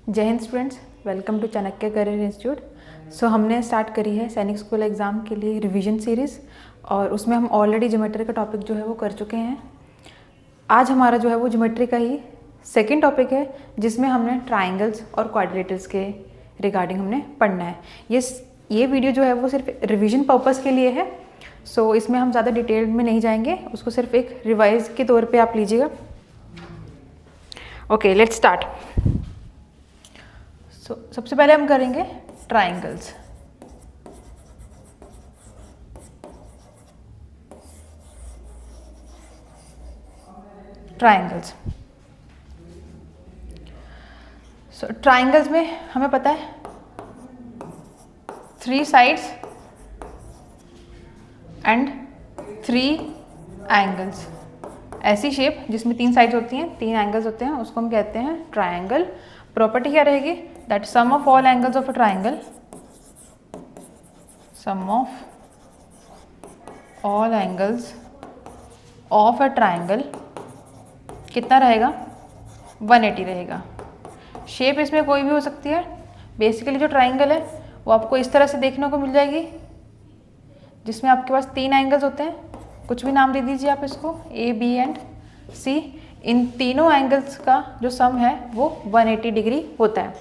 जय हिंद students, welcome to Chanakya career institute. So हमने स्टार्ट करी है सैनिक स्कूल एग्ज़ाम के लिए रिवीजन सीरीज़ और उसमें हम ऑलरेडी ज्योमेट्री का टॉपिक जो है वो कर चुके हैं। आज हमारा जो है वो ज्योमेट्री का ही सेकंड टॉपिक है जिसमें हमने ट्राइंगल्स और क्वाड्रिलेटरल्स के रिगार्डिंग हमने पढ़ना है। ये वीडियो जो है वो सिर्फ रिवीजन पर्पज़ के लिए है। सो इसमें हम ज़्यादा डिटेल में नहीं जाएंगे, उसको सिर्फ एक रिवाइज के तौर पे आप लीजिएगा। Okay, let's start. सबसे पहले हम करेंगे ट्राइंगल्स। ट्राइंगल्स में हमें पता है 3 साइड्स एंड 3 एंगल्स। ऐसी शेप जिसमें 3 साइड्स होती हैं, 3 एंगल्स होते हैं, उसको हम कहते हैं ट्राइंगल। प्रॉपर्टी क्या रहेगी? That sum of all angles of a triangle, sum of all angles of a triangle कितना रहेगा? 180 रहेगा। शेप इसमें कोई भी हो सकती है। बेसिकली जो ट्राइंगल है वो आपको इस तरह से देखने को मिल जाएगी, जिसमें आपके पास 3 एंगल्स होते हैं। कुछ भी नाम दे दीजिए आप इसको, ए, बी एंड सी। इन तीनों एंगल्स का जो सम है वो 180 डिग्री होता है।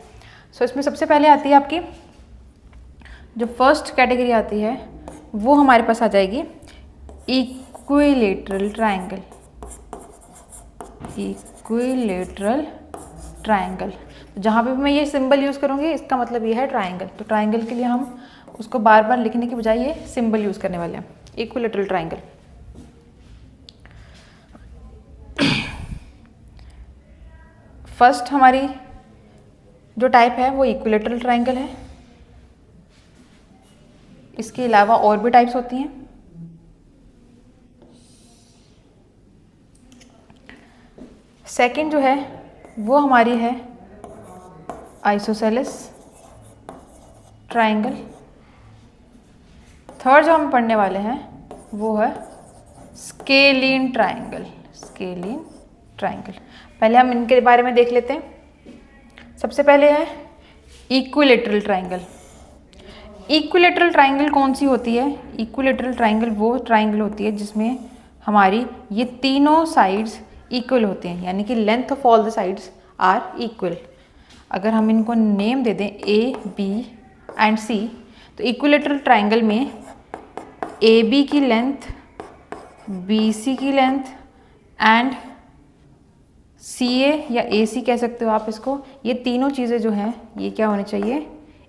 सो इसमें सबसे पहले आती है आपकी जो फर्स्ट कैटेगरी आती है वो हमारे पास आ जाएगी इक्विलेटरल ट्राइंगल। इक्विलेटरल ट्राइंगल, जहाँ पे भी मैं ये सिंबल यूज़ करूँगी इसका मतलब ये है ट्राइंगल। तो ट्राइंगल के लिए हम उसको बार बार लिखने के बजाय ये सिंबल यूज़ करने वाले हैं, इक्विलेटरल ट्राइंगल। फर्स्ट हमारी जो टाइप है वो इक्विलेटरल ट्राइंगल है। इसके अलावा और भी टाइप्स होती हैं। सेकंड जो है वो हमारी है आइसोसेलेस ट्राइंगल। थर्ड जो हम पढ़ने वाले हैं वो है स्केलीन ट्राइंगल। स्केलीन ट्राइंगल, पहले हम इनके बारे में देख लेते हैं। सबसे पहले है इक्विलेटरल ट्राइंगल। इक्विलेटरल ट्राइंगल कौन सी होती है? इक्विलेटरल ट्राइंगल वो ट्राइंगल होती है जिसमें हमारी ये तीनों साइड्स इक्वल होते हैं, यानी कि length of all the sides are equal. अगर हम इनको नेम दे दें ए, बी एंड सी, तो इक्विलेटरल ट्राइंगल में ए बी की लेंथ, बी सी की लेंथ एंड सी ए या ए सी कह सकते हो आप इसको, ये तीनों चीज़ें जो हैं ये क्या होनी चाहिए?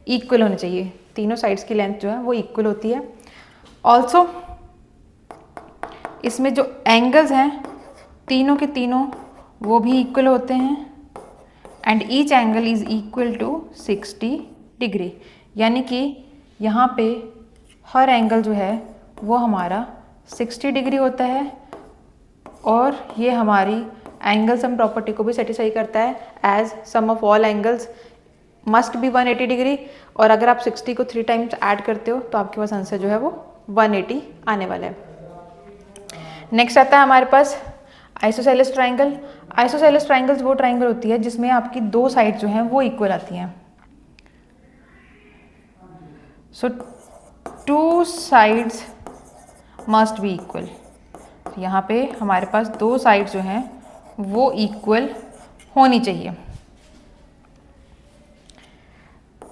इक्वल होनी चाहिए। तीनों साइड्स की लेंथ जो है वो इक्वल होती है। ऑल्सो इसमें जो एंगल्स हैं तीनों के तीनों वो भी इक्वल होते हैं and each angle is equal to 60 degree, यानी कि यहाँ पे हर एंगल जो है वो हमारा 60 डिग्री होता है और ये हमारी एंगल सम प्रॉपर्टी को भी सेटिस्फाई करता है as sum of all angles must be 180 degree. और अगर आप 60 को 3 टाइम्स ऐड करते हो तो आपके पास आंसर जो है वो 180 आने वाला है। नेक्स्ट आता है हमारे पास आइसोसेलेस ट्राइंगल। आइसोसेलेस ट्राइंगल्स वो ट्राइंगल होती है जिसमें आपकी 2 साइड जो हैं वो इक्वल आती हैं। सो 2 साइड्स मस्ट बी इक्वल। यहाँ पे हमारे पास 2 साइड्स जो हैं वो इक्वल होनी चाहिए।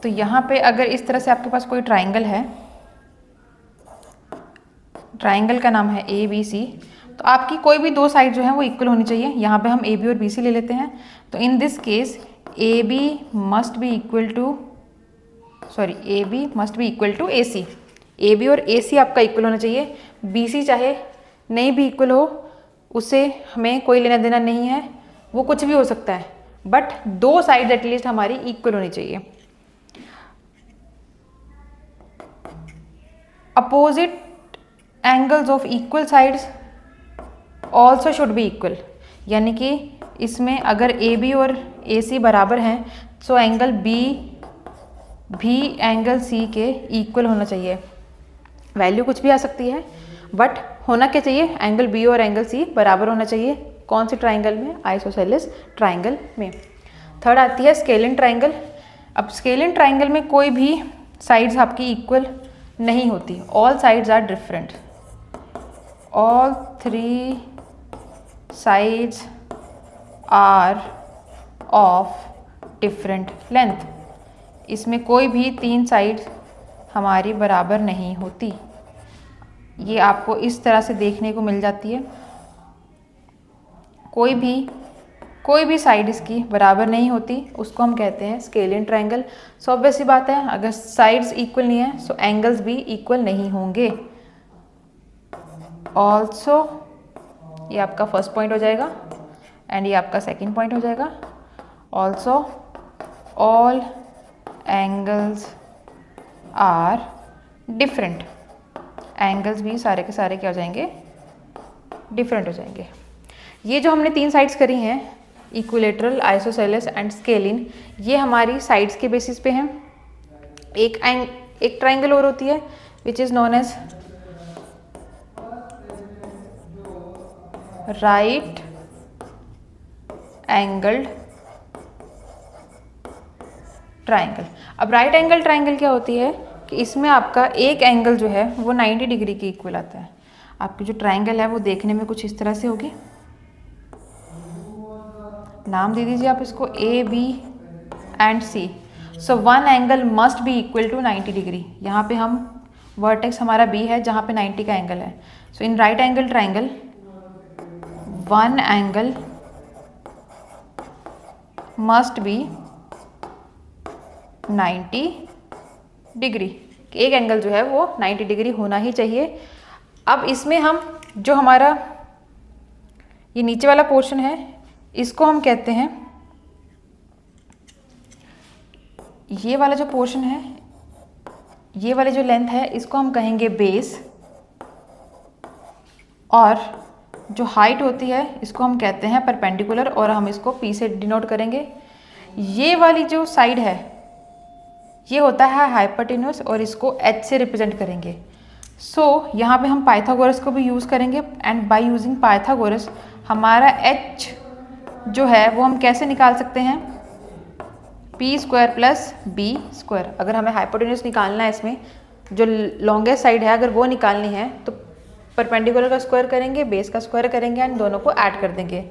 तो यहाँ पे अगर इस तरह से आपके पास कोई ट्राइंगल है, ट्राइंगल का नाम है ए बी सी, तो आपकी कोई भी 2 साइड जो है वो इक्वल होनी चाहिए। यहाँ पे हम ए बी और बी सी ले लेते हैं। तो in this case A B must be equal to A C. A B और ए सी आपका इक्वल होना चाहिए। बी सी चाहे नहीं भी इक्वल हो, उससे हमें कोई लेना देना नहीं है, वो कुछ भी हो सकता है, बट 2 साइड एटलीस्ट हमारी इक्वल होनी चाहिए। Opposite angles of equal sides also should be equal, यानी कि इसमें अगर ए बी और ए सी बराबर हैं तो एंगल बी भी एंगल सी के इक्वल होना चाहिए। वैल्यू कुछ भी आ सकती है बट होना क्या चाहिए? एंगल बी और एंगल सी बराबर होना चाहिए। कौन से ट्राइंगल में? आइसोसेलेस ट्राइंगल में। थर्ड आती है स्केलिन ट्राइंगल। अब स्केलिन ट्राइंगल में कोई भी साइड्स आपकी इक्वल नहीं होती, all sides are different, all 3 sides are of different length. इसमें कोई भी 3 साइड्स हमारी बराबर नहीं होती। ये आपको इस तरह से देखने को मिल जाती है, कोई भी साइड इसकी बराबर नहीं होती, उसको हम कहते हैं स्केलिन ट्राइंगल। सो ऑब्वियस सी बात है, अगर साइड्स इक्वल नहीं है सो एंगल्स भी इक्वल नहीं होंगे। ऑल्सो ये आपका फर्स्ट पॉइंट हो जाएगा एंड ये आपका सेकंड पॉइंट हो जाएगा। Also all angles are different, angles भी सारे के सारे क्या हो जाएंगे, डिफरेंट हो जाएंगे। ये जो हमने 3 साइड्स करी हैं, इक्विलेटरल, आइसोसेलेस एंड स्केलिन, ये हमारी साइड्स के बेसिस पे हैं। एक ट्राइंगल और होती है which is known as right angled triangle. अब राइट एंगल ट्राइंगल क्या होती है कि इसमें आपका एक एंगल जो है वो 90 डिग्री के इक्वल आता है। आपकी जो ट्राइंगल है वो देखने में कुछ इस तरह से होगी। नाम दे दीजिए आप इसको A, B and C। So one angle must be equal to 90 degree. यहाँ पे हम वर्टेक्स हमारा B है जहाँ पे 90 का एंगल है। So in right angle triangle one angle must be 90 degree. एक एंगल जो है वो 90 डिग्री होना ही चाहिए। अब इसमें हम जो हमारा ये नीचे वाला पोर्शन है इसको हम कहते हैं, ये वाला जो पोर्शन है, ये वाली जो लेंथ है इसको हम कहेंगे बेस, और जो हाइट होती है इसको हम कहते हैं परपेंडिकुलर, और हम इसको P से डिनोट करेंगे। ये वाली जो साइड है ये होता है हाइपोटेन्यूस और इसको H से रिप्रेजेंट करेंगे। सो यहाँ पे हम पाइथागोरस को भी यूज़ करेंगे एंड बाय यूजिंग पाइथागोरस हमारा H जो है वो हम कैसे निकाल सकते हैं, P² प्लस B²। अगर हमें हाइपोटेन्यूस निकालना है, इसमें जो लॉन्गेस्ट साइड है अगर वो निकालनी है तो परपेंडिकुलर का स्क्वायर करेंगे, बेस का स्क्वायर करेंगे एंड दोनों को ऐड कर देंगे।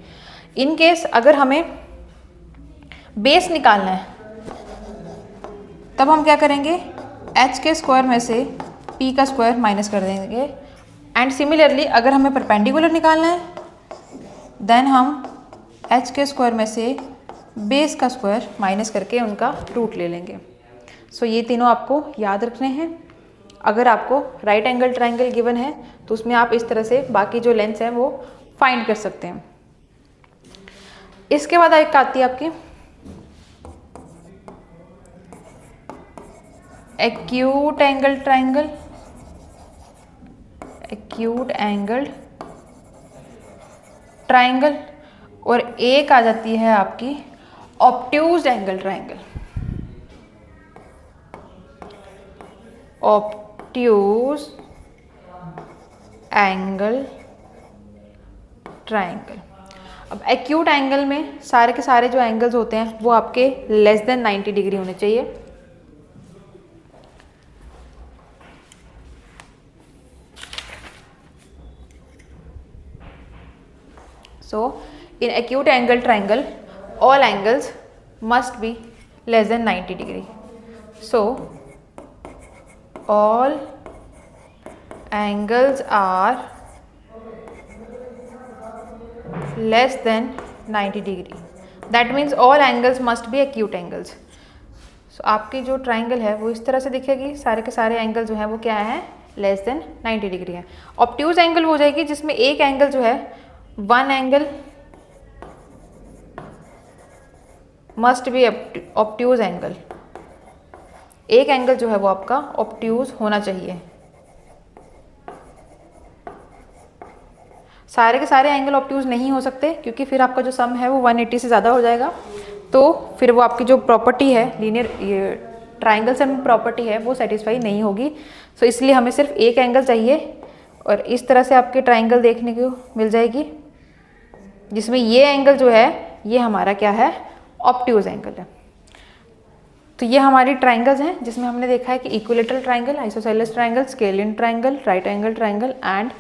इन केस अगर हमें बेस निकालना है तब हम क्या करेंगे, H के स्क्वायर में से P का स्क्वायर माइनस कर देंगे। एंड सिमिलरली अगर हमें परपेंडिकुलर निकालना है देन हम H के स्क्वायर में से बेस का स्क्वायर माइनस करके उनका रूट ले लेंगे। सो ये तीनों आपको याद रखने हैं। अगर आपको राइट एंगल ट्राइंगल गिवन है तो उसमें आप इस तरह से बाकी जो लेंथ्स हैं वो फाइंड कर सकते हैं। इसके बाद एक आती है आपकी acute angle triangle, acute angle triangle, और एक आ जाती है आपकी obtuse angle triangle. Obtuse angle triangle. अब एक्यूट एंगल में सारे के सारे जो एंगल्स होते हैं वो आपके लेस देन 90 डिग्री होने चाहिए। So in acute angle triangle all angles must be less than 90 degree. So all angles are less than 90 degree. That means all angles must be acute angles. So आपकी जो triangle है वो इस तरह से दिखेगी, सारे के सारे एंगल जो है वो क्या है, लेस देन 90 डिग्री है। ऑब्ट्यूज एंगल हो जाएगी जिसमें एक एंगल जो है, one angle must B obtuse angle, एक एंगल जो है वो आपका ऑब्ट्यूज होना चाहिए। सारे के सारे एंगल ऑब्ट्यूज नहीं हो सकते क्योंकि फिर आपका जो सम है वो 180 से ज़्यादा हो जाएगा, तो फिर वो आपकी जो प्रॉपर्टी है लीनियर ट्राइंगल सम प्रॉपर्टी है वो सेटिस्फाई नहीं होगी। सो इसलिए हमें सिर्फ एक एंगल चाहिए और इस तरह से आपके ट्राइंगल देखने को मिल जाएगी जिसमें ये एंगल जो है ये हमारा क्या है, ऑब्ट्यूज एंगल है। तो ये हमारी ट्राइंगल्स हैं जिसमें हमने देखा है कि equilateral triangle, isosceles triangle, scalene triangle, right angle triangle and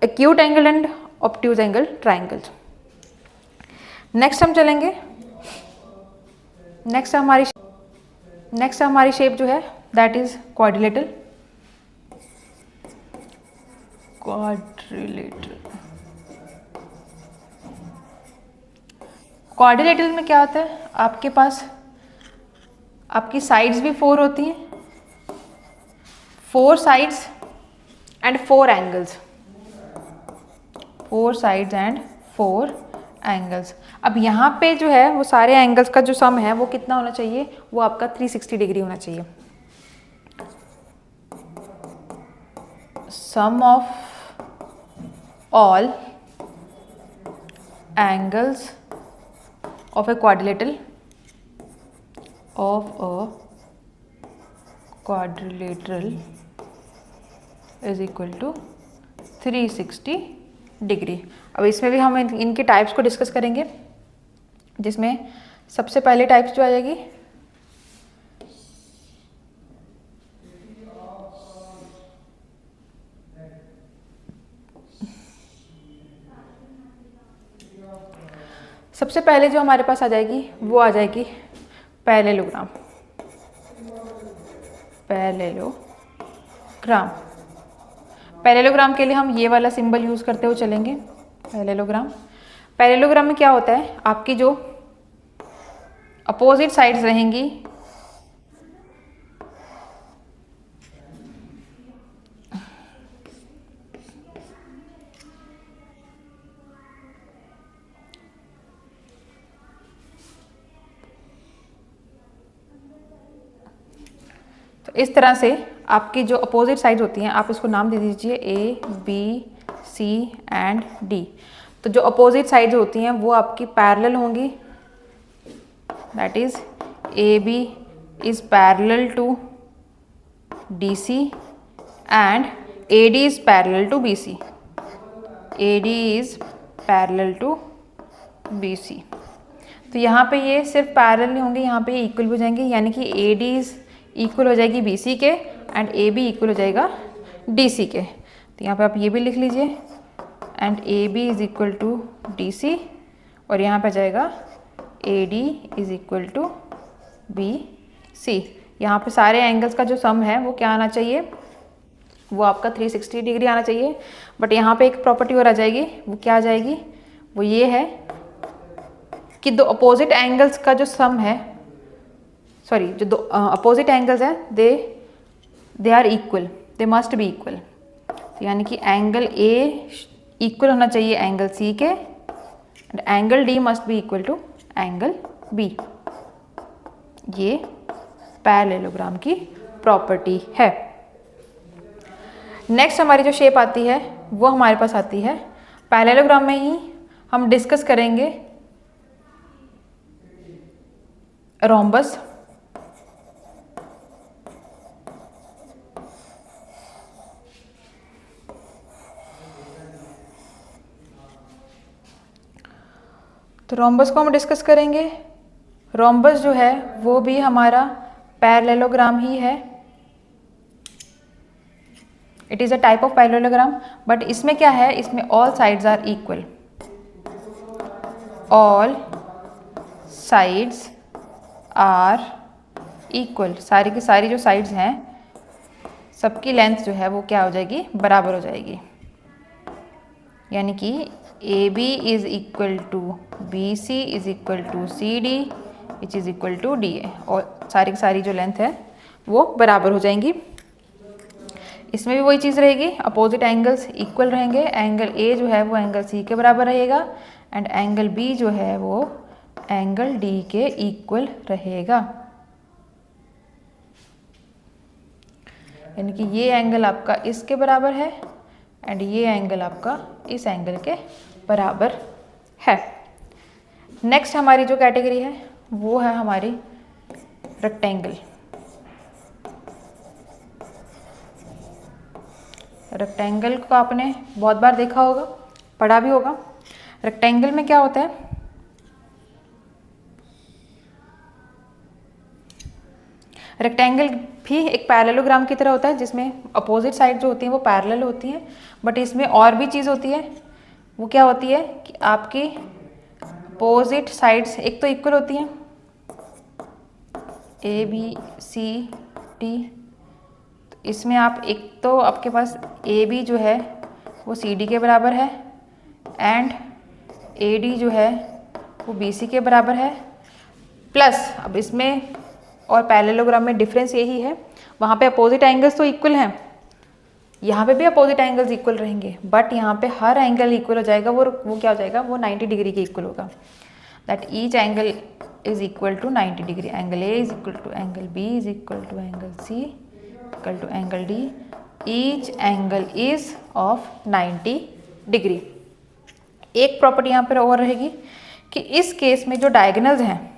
acute angle and obtuse angle triangles. Next हम चलेंगे, नेक्स्ट हमारी शेप जो है दैट इज क्वाड्रिलेटरल। क्वाड्रिलेटरल में क्या होता है, आपके पास आपकी साइड्स भी 4 होती हैं, 4 sides and 4 angles, 4 sides and 4 angles. अब यहाँ पे जो है वो सारे एंगल्स का जो सम है वो कितना होना चाहिए, वो आपका 360 डिग्री होना चाहिए। Sum of all angles of a quadrilateral is equal to 360 degree. अब इसमें भी हम इनके टाइप्स को डिस्कस करेंगे, जिसमें सबसे पहले टाइप्स जो आ जाएगी सबसे पहले जो हमारे पास आ जाएगी वो आ जाएगी पैरेललोग्राम। पैरेललोग्राम के लिए हम ये वाला सिंबल यूज़ करते हुए चलेंगे। पैरेललोग्राम में क्या होता है, आपकी जो अपोजिट साइड्स रहेंगी तो इस तरह से आपकी जो अपोजिट साइड्स होती हैं, आप इसको नाम दे दीजिए A, B, C and D। तो जो अपोजिट साइड्स होती हैं वो आपकी पैरेलल होंगी, that is AB is parallel to DC and AD is parallel to BC। AD is parallel to BC। तो यहाँ पे ये सिर्फ पैरेलल नहीं होंगे, यहाँ पे ये इक्वल हो जाएंगे, यानी कि AD इज इक्वल हो जाएगी BC के एंड AB इक्वल हो जाएगा DC के। तो यहाँ पे आप ये भी लिख लीजिए, and AB is equal to DC और यहाँ पे जाएगा AD is equal to BC। यहाँ पे सारे एंगल्स का जो सम है वो क्या आना चाहिए, वो आपका 360 डिग्री आना चाहिए। बट यहाँ पे एक प्रॉपर्टी और आ जाएगी, वो क्या आ जाएगी, वो ये है कि दो अपोजिट एंगल्स का जो सम है, सॉरी जो दो अपोजिट एंगल्स हैं they are equal, they must be equal. तो यानी कि एंगल A इक्वल होना चाहिए एंगल C के and angle D must be equal to angle B। ये पैरेललोग्राम की प्रॉपर्टी है। नेक्स्ट हमारी जो शेप आती है वो हमारे पास आती है पैरेललोग्राम में ही हम डिस्कस करेंगे रोम्बस। तो रोम्बस को हम डिस्कस करेंगे। रोम्बस जो है वो भी हमारा पैरेललोग्राम ही है, it is a type of parallelogram. But इसमें क्या है, इसमें all sides are equal, all sides are equal. सारी की सारी जो साइड्स हैं सबकी लेंथ जो है वो क्या हो जाएगी, बराबर हो जाएगी। यानी कि AB is equal to BC is equal to CD which is equal to DA, और सारी की सारी जो लेंथ है वो बराबर हो जाएंगी। इसमें भी वही चीज़ रहेगी, अपोजिट एंगल्स इक्वल रहेंगे। एंगल A जो है वो एंगल C के बराबर रहेगा एंड एंगल B जो है वो एंगल D के इक्वल रहेगा। यानी कि ये एंगल आपका इसके बराबर है एंड ये एंगल आपका इस एंगल के बराबर है। नेक्स्ट हमारी जो कैटेगरी है वो है हमारी रेक्टेंगल। रेक्टेंगल को आपने बहुत बार देखा होगा, पढ़ा भी होगा। रेक्टेंगल में क्या होता है, रेक्टेंगल भी एक पैरेललोग्राम की तरह होता है जिसमें अपोजिट साइड जो होती हैं वो पैरेलल होती हैं, बट इसमें और भी चीज़ होती है। वो क्या होती है कि आपकी अपोजिट साइड्स एक तो इक्वल होती हैं, ए बी सी डी। तो इसमें आप एक तो आपके पास ए बी जो है वो सी डी के बराबर है एंड ए डी जो है वो बी सी के बराबर है, प्लस अब इसमें और पैरेललोग्राम में डिफरेंस यही है, वहाँ पे अपोजिट एंगल्स तो इक्वल हैं, यहाँ पे भी अपोजिट एंगल्स इक्वल रहेंगे, बट यहाँ पे हर एंगल इक्वल हो जाएगा, वो क्या हो जाएगा, वो 90 डिग्री के इक्वल होगा। That each angle is equal to 90 degree. Angle A is equal to angle B is equal to angle C equal to angle D. Each angle is of 90 degree. एक प्रॉपर्टी यहाँ पर और रहेगी कि इस case में जो डायगोनल्स हैं,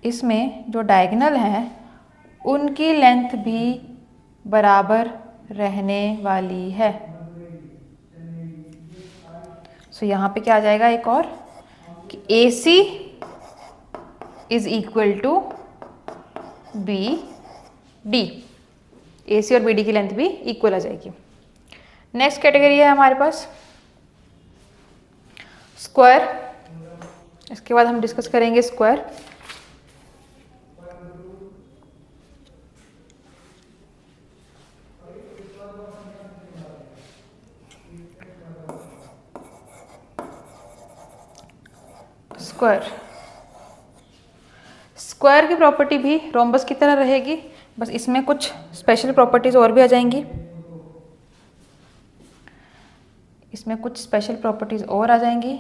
इसमें जो डायगोनल हैं उनकी लेंथ भी बराबर रहने वाली है। सो यहाँ पे क्या आ जाएगा एक और कि AC is equal to BD। AC और BD की लेंथ भी इक्वल आ जाएगी। नेक्स्ट कैटेगरी है हमारे पास स्क्वायर। इसके बाद हम डिस्कस करेंगे स्क्वायर। स्क्वायर की प्रॉपर्टी भी रोम्बस की तरह रहेगी, बस इसमें कुछ स्पेशल प्रॉपर्टीज और भी आ जाएंगी। इसमें कुछ स्पेशल प्रॉपर्टीज और आ जाएंगी।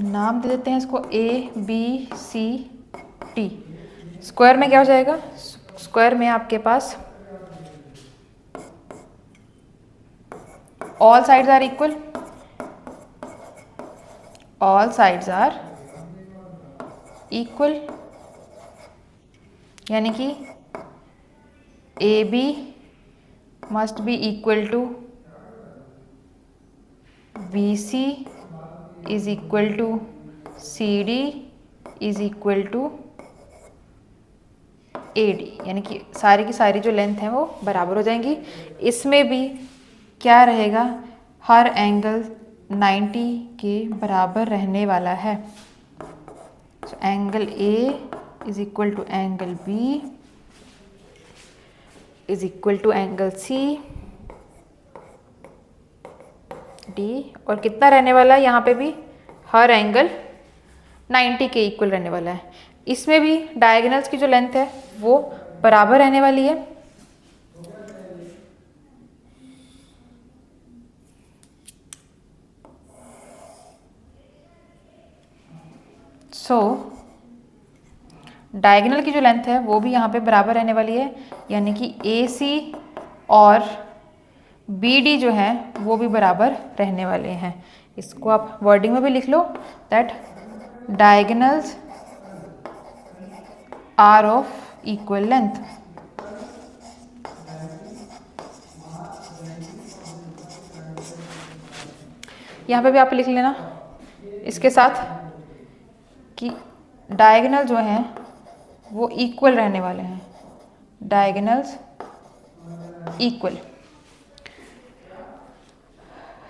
नाम दे देते हैं इसको ABCD। स्क्वायर में क्या हो जाएगा, स्क्वायर में आपके पास all sides are equal, all sides are equal, यानी कि AB must be equal to BC is equal to CD is equal to AD, यानी कि सारी की सारी जो लेंथ है वो बराबर हो जाएंगी। इसमें भी क्या रहेगा, हर एंगल 90 के बराबर रहने वाला है। So angle A is equal to angle B is equal to angle C D, और कितना रहने वाला है यहाँ पे भी, हर एंगल 90 के इक्वल रहने वाला है। इसमें भी डायगोनल्स की जो लेंथ है वो बराबर रहने वाली है। डायगोनल की जो लेंथ है वो भी यहाँ पे बराबर रहने वाली है, यानी कि AC और BD जो है वो भी बराबर रहने वाले हैं। इसको आप वर्डिंग में भी लिख लो, that diagonals are of equal length. यहाँ पे भी आप लिख लेना इसके साथ कि डायगोनल जो हैं वो इक्वल रहने वाले हैं, डायगोनल्स इक्वल।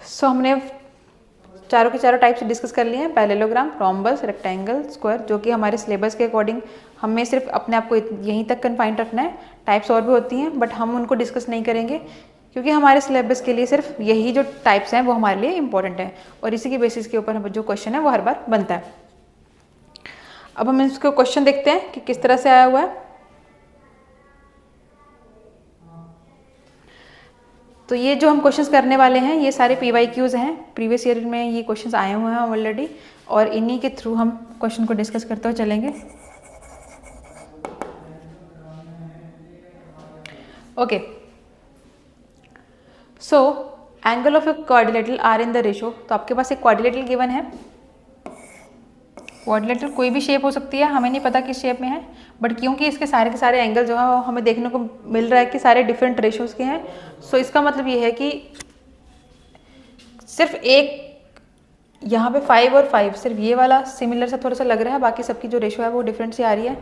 सो हमने चारों के चारों टाइप्स डिस्कस कर लिए हैं, पैरेललोग्राम, रोम्बस, रेक्टेंगल, स्क्वायर, जो कि हमारे सिलेबस के अकॉर्डिंग हमें सिर्फ अपने आप को यहीं तक कन्फाइन रखना है। टाइप्स और भी होती हैं बट हम उनको डिस्कस नहीं करेंगे क्योंकि हमारे सिलेबस के लिए सिर्फ यही जो टाइप्स हैं वो हमारे लिए इंपॉर्टेंट है और इसी के बेसिस के ऊपर जो क्वेश्चन है वो हर बार बनता है। अब हम इसको क्वेश्चन देखते हैं कि किस तरह से आया हुआ है। तो ये जो हम क्वेश्चंस करने वाले हैं ये सारे PYQs हैं, प्रीवियस ईयर में ये क्वेश्चंस आए हुए हैं ऑलरेडी, और इन्हीं के थ्रू हम क्वेश्चन को डिस्कस करते हुए चलेंगे। Okay, so angle of a quadrilateral are in the ratio. तो आपके पास एक क्वाड्रिलेटरल गिवन है, क्वाड्रिलेटरल कोई भी शेप हो सकती है, हमें नहीं पता किस शेप में है, बट क्योंकि इसके सारे के सारे एंगल जो है हमें देखने को मिल रहा है कि सारे डिफरेंट रेशियोज़ के हैं, सो इसका मतलब ये है कि सिर्फ एक यहाँ पे 5 और 5 सिर्फ ये वाला सिमिलर सा थोड़ा सा लग रहा है, बाकी सबकी जो रेशियो है वो डिफरेंट सी आ रही है।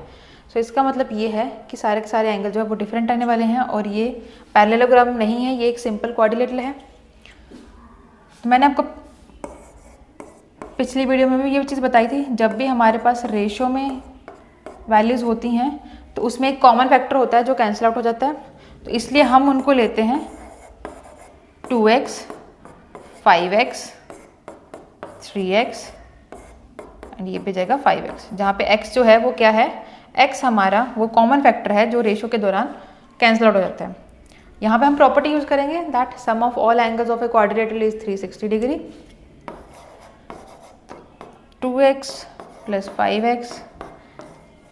सो इसका मतलब ये है कि सारे के सारे एंगल जो है वो डिफरेंट आने वाले हैं और ये पैरेललोग्राम नहीं है, ये एक सिंपल क्वाड्रिलेटरल है। तो मैंने आपको पिछली वीडियो में भी ये चीज़ बताई थी, जब भी हमारे पास रेशियो में वैल्यूज़ होती हैं तो उसमें एक कॉमन फैक्टर होता है जो कैंसिल आउट हो जाता है, तो इसलिए हम उनको लेते हैं 2x, 5x, 3x एंड ये पे जाएगा 5x, जहाँ पे x जो है वो क्या है, x हमारा वो कॉमन फैक्टर है जो रेशियो के दौरान कैंसिल आउट हो जाता है। यहाँ पे हम प्रॉपर्टी यूज़ करेंगे that sum of all angles of a quadrilateral is 360 degree. 2x plus 5x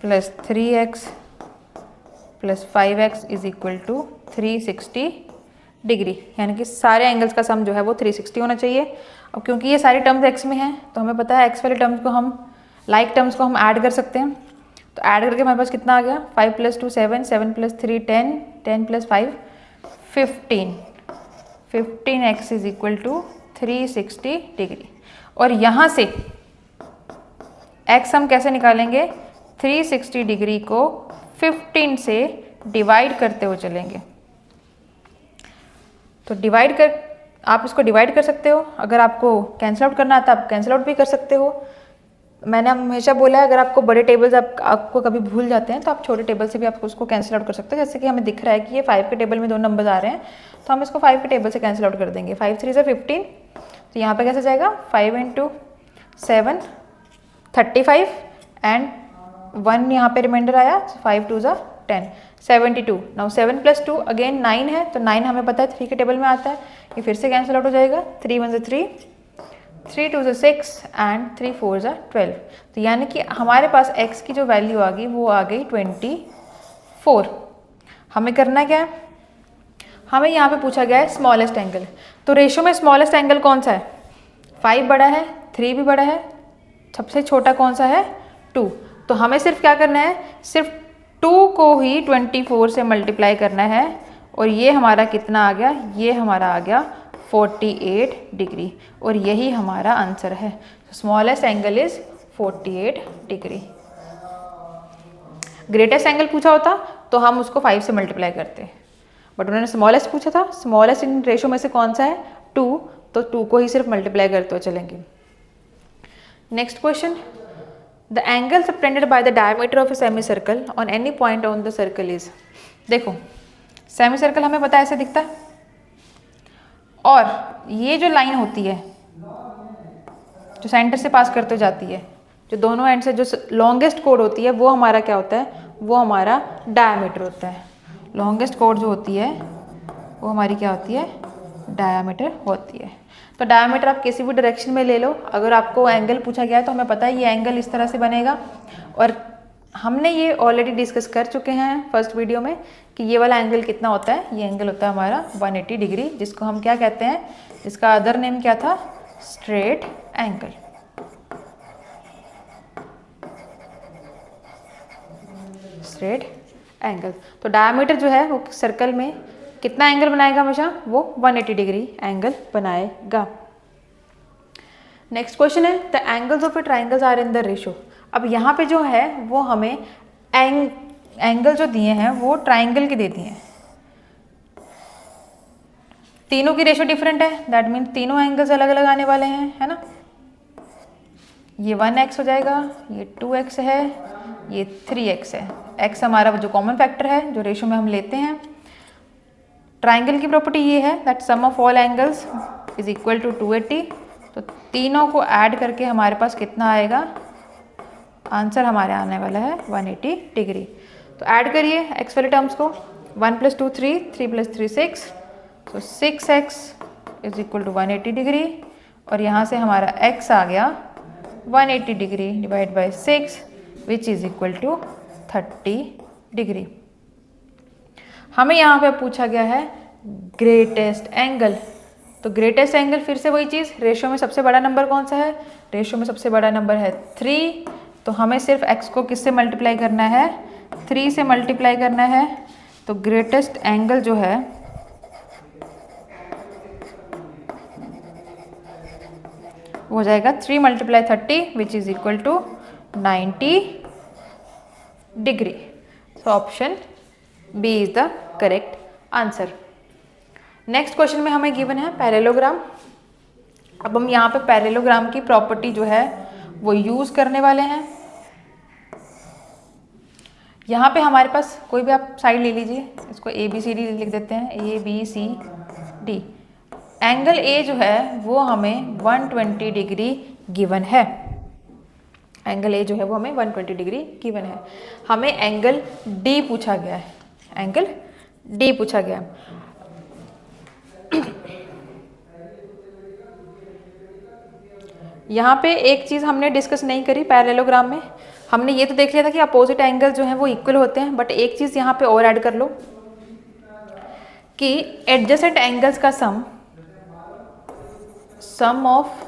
plus 3x plus 5x is equal to 360 degree, यानी कि सारे एंगल्स का सम जो है वो 360 होना चाहिए। अब क्योंकि ये सारी टर्म्स x में हैं तो हमें पता है x वाले टर्म्स को हम टर्म्स को हम ऐड कर सकते हैं, तो ऐड करके हमारे पास कितना आ गया, 5 + 2 7, 7 + 3 10, 10 + 5 15, 15x is equal to 360 degree. और यहाँ से x हम कैसे निकालेंगे, 360 डिग्री को 15 से डिवाइड करते हुए चलेंगे। तो डिवाइड कर, आप इसको डिवाइड कर सकते हो, अगर आपको कैंसिल आउट करना आता है आप कैंसिल आउट भी कर सकते हो। मैंने हमेशा बोला है अगर आपको बड़े टेबल्स आपको कभी भूल जाते हैं तो आप छोटे टेबल से भी आप उसको कैंसिल आउट कर सकते हो। जैसे कि हमें दिख रहा है कि ये 5 के टेबल में 2 नंबर्स आ रहे हैं, तो हम इसको 5 के टेबल से कैंसिल आउट कर देंगे। 5 3 से 15, तो यहाँ पे कैसे जाएगा, 5 × 7 35 एंड 1 यहाँ पे रिमाइंडर आया, 5 2 10 72। नाउ 7 + 2 अगेन 9 है, तो 9 हमें पता है 3 के टेबल में आता है, ये फिर से कैंसिल आउट हो जाएगा। 3 1 3, 3 2 6 एंड 3 4 12। तो यानी कि हमारे पास x की जो वैल्यू आ गई वो आ गई 24। हमें करना क्या है, हमें यहाँ पे पूछा गया है स्मॉलेस्ट एंगल, तो रेशियो में स्मॉलेस्ट एंगल कौन सा है, 5 बड़ा है, 3 भी बड़ा है, सबसे छोटा कौन सा है, 2। तो हमें सिर्फ क्या करना है, सिर्फ 2 को ही 24 से मल्टीप्लाई करना है और ये हमारा कितना आ गया, ये हमारा आ गया 48 डिग्री और यही हमारा आंसर है। Smallest angle is 48 degree. Greatest angle पूछा होता तो हम उसको 5 से मल्टीप्लाई करते, बट उन्होंने स्मॉलेस्ट पूछा था, स्मॉलेस्ट इन रेशियो में से कौन सा है, 2, तो 2 को ही सिर्फ मल्टीप्लाई करते हुए चलेंगे। Next question, the angle subtended by the diameter of a semi circle on any point on the circle is. देखो सेमी सर्कल हमें पता है ऐसे दिखता है, और ये जो लाइन होती है जो सेंटर से पास करते जाती है, जो दोनों एंड से जो लॉन्गेस्ट कोड होती है वो हमारा क्या होता है, वो हमारा डायमीटर होता है। लॉन्गेस्ट कोड जो होती है वो हमारी क्या होती है, डायमीटर होती है। तो डायमीटर आप किसी भी डायरेक्शन में ले लो, अगर आपको एंगल पूछा गया है तो हमें पता है ये एंगल इस तरह से बनेगा, और हमने ये ऑलरेडी डिस्कस कर चुके हैं फर्स्ट वीडियो में कि ये वाला एंगल कितना होता है, ये एंगल होता है हमारा 180 डिग्री, जिसको हम क्या कहते हैं, इसका अदर नेम क्या था, स्ट्रेट एंगल। Straight angle. तो डायमीटर जो है वो सर्कल में कितना एंगल बनाएगा, हमेशा वो 180 डिग्री एंगल बनाएगा। नेक्स्ट क्वेश्चन है, the angles of a triangles are in the ratio. अब यहाँ पे जो है वो हमें एंगल जो दिए हैं वो ट्राइंगल के दे दिए हैं, तीनों की रेशियो डिफरेंट है, दैट मीन तीनों एंगल्स अलग अलग आने वाले हैं, है ना। ये 1x हो जाएगा, ये 2x है, ये 3x है। x हमारा जो कॉमन फैक्टर है जो रेशियो में हम लेते हैं। ट्राइंगल की प्रॉपर्टी ये है that sum of all angles is equal to 280। तो तीनों को ऐड करके हमारे पास कितना आएगा, आंसर हमारे आने वाला है 180 डिग्री। तो ऐड करिए x वाले टर्म्स को, 1 + 2 3, 3 + 3 6, तो 6x is equal to 180 degree, और यहाँ से हमारा x आ गया 180 degree divide by 6 which is equal to 30 degree. हमें यहाँ पे पूछा गया है ग्रेटेस्ट एंगल। तो ग्रेटेस्ट एंगल फिर से वही चीज़, रेशियो में सबसे बड़ा नंबर कौन सा है, रेशियो में सबसे बड़ा नंबर है 3, तो हमें सिर्फ x को किससे मल्टीप्लाई करना है, 3 से मल्टीप्लाई करना है। तो ग्रेटेस्ट एंगल जो है वो हो जाएगा 3 × 30 which is equal to 90 degree. So option B is the correct answer. Next question में हमें गिवन है पैरेललोग्राम। अब हम यहाँ पे पैरेललोग्राम की प्रॉपर्टी जो है वो यूज करने वाले हैं। यहाँ पे हमारे पास कोई भी आप साइड ले लीजिए, इसको ABCD लिख देते हैं, ABCD। एंगल A जो है वो हमें 120 डिग्री गिवन है। एंगल A जो है वो हमें 120 डिग्री गिवन है। हमें एंगल D पूछा गया है, एंगल D पूछा गया है। यहाँ पे एक चीज़ हमने डिस्कस नहीं करी पैरेललोग्राम में, हमने ये तो देख लिया था कि अपोजिट एंगल जो है वो इक्वल होते हैं, बट एक चीज़ यहाँ पे और ऐड कर लो कि एडजेसेंट एंगल्स का सम ऑफ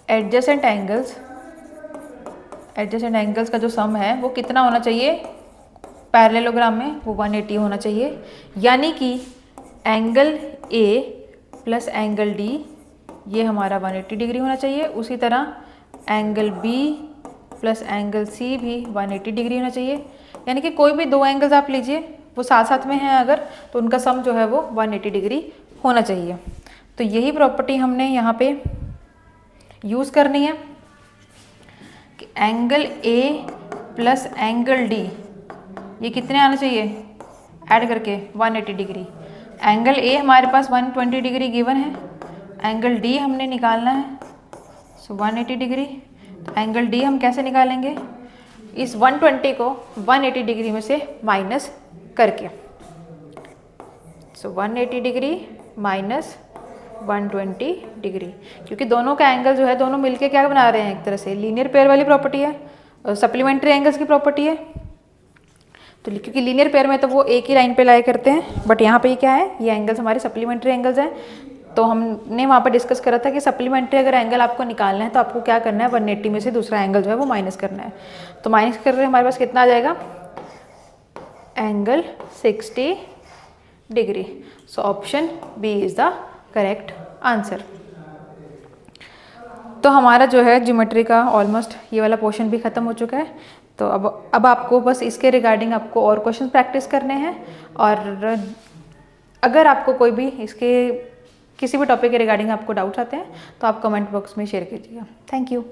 एडजेसेंट एंगल्स का जो सम है वो कितना होना चाहिए पैरेललोग्राम में, वो 180 होना चाहिए। यानी कि angle A plus angle D ये हमारा 180 डिग्री होना चाहिए। उसी तरह angle B plus angle C भी 180 डिग्री होना चाहिए। यानी कि कोई भी दो एंगल्स आप लीजिए वो साथ साथ में हैं अगर, तो उनका सम जो है वो 180 डिग्री होना चाहिए। तो यही प्रॉपर्टी हमने यहाँ पे यूज़ करनी है कि angle A plus angle D ये कितने आना चाहिए ऐड करके 180 डिग्री। एंगल A हमारे पास 120 डिग्री गिवन है, एंगल D हमने निकालना है, सो 180 डिग्री। तो एंगल D हम कैसे निकालेंगे, इस 120 को 180 डिग्री में से माइनस करके। सो 180 डिग्री माइनस 120 डिग्री, क्योंकि दोनों का एंगल जो है दोनों मिलके क्या बना रहे हैं, एक तरह से लीनियर पेयर वाली प्रॉपर्टी है, सप्लीमेंट्री एंगल्स की प्रॉपर्टी है। तो क्योंकि लीनियर पेयर में तो वो एक ही लाइन पे लाया करते हैं, बट यहाँ पे ये क्या है, ये एंगल्स हमारे सप्लीमेंट्री एंगल्स हैं। तो हमने वहाँ पर डिस्कस करा था कि सप्लीमेंट्री अगर एंगल आपको निकालना है तो आपको क्या करना है, 180 में से दूसरा एंगल जो है वो माइनस करना है। तो माइनस कर रहे हैं हमारे पास कितना आ जाएगा, angle 60 degree. So option B is the correct answer. तो हमारा जो है ज्योमेट्री का ऑलमोस्ट ये वाला पोर्शन भी ख़त्म हो चुका है। तो अब आपको बस इसके रिगार्डिंग आपको और क्वेश्चन प्रैक्टिस करने हैं, और अगर आपको कोई भी इसके किसी भी टॉपिक के रिगार्डिंग आपको डाउट्स आते हैं तो आप कमेंट बॉक्स में शेयर कीजिएगा। Thank you.